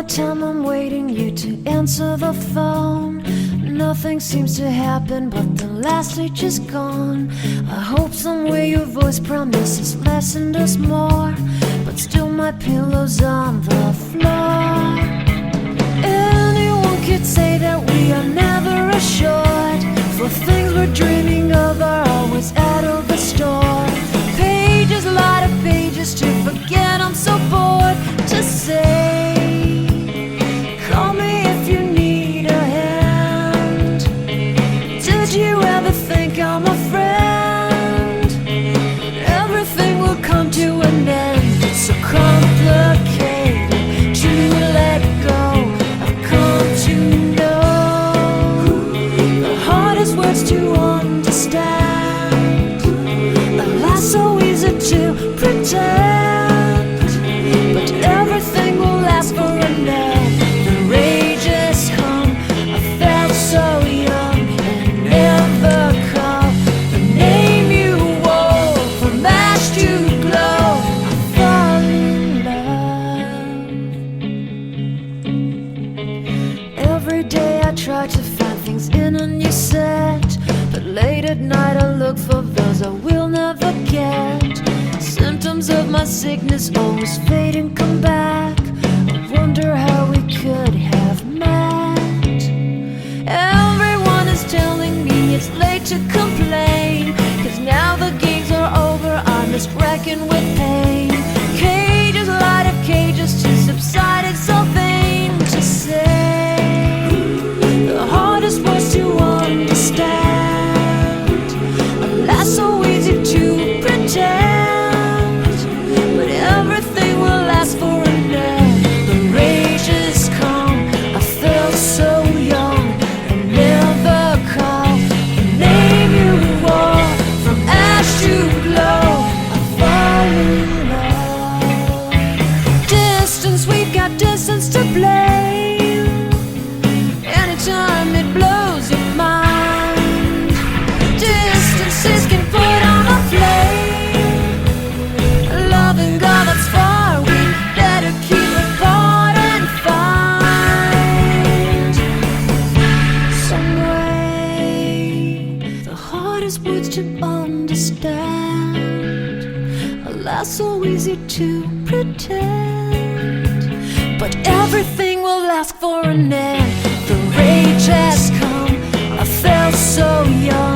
the time I'm waiting you to answer the phone, nothing seems to happen, but the last stage is gone. I hope somewhere your voice promises less and us more, but still my pillow's on the floor. Anyone could say that we are never assured, for things we're dreaming of are always out of the store. Pages, a lot of pages to forget, I'm so bored to say. Call me if you need a hand. Did you ever think I'm a friend? Everything will come to an end. It's so complicated to let go. I've come to know the hardest words to understand. Alas, so easy to pretend, but everything will last for a night. The rage has come. I felt so young and never called the name you wore. From ash to glow, I fall in love. Every day I try to find things in a new set, but late at night I look for those I will never get. Symptoms of my sickness always fade and come back. I wonder how we could have met. Everyone is telling me it's late to complain, 'cause now the games are over, I'm just wrecking with pain. Cages, a lot of cages to subside, it's so vain to say. The hardest words to understand. Alas, so easy to pretend, but everything will last for a night. The rage has come. I felt so young and never called the name you wore. From ash to glow, I fall in love. Distance, we've got distance to blame. Anytime it blows your mind, distances can put on a flame. Loving God that's far, we better keep apart and find some way. The hardest words to understand. Alas, so easy to pretend, but everything will last for an end. The rage has come. I felt so young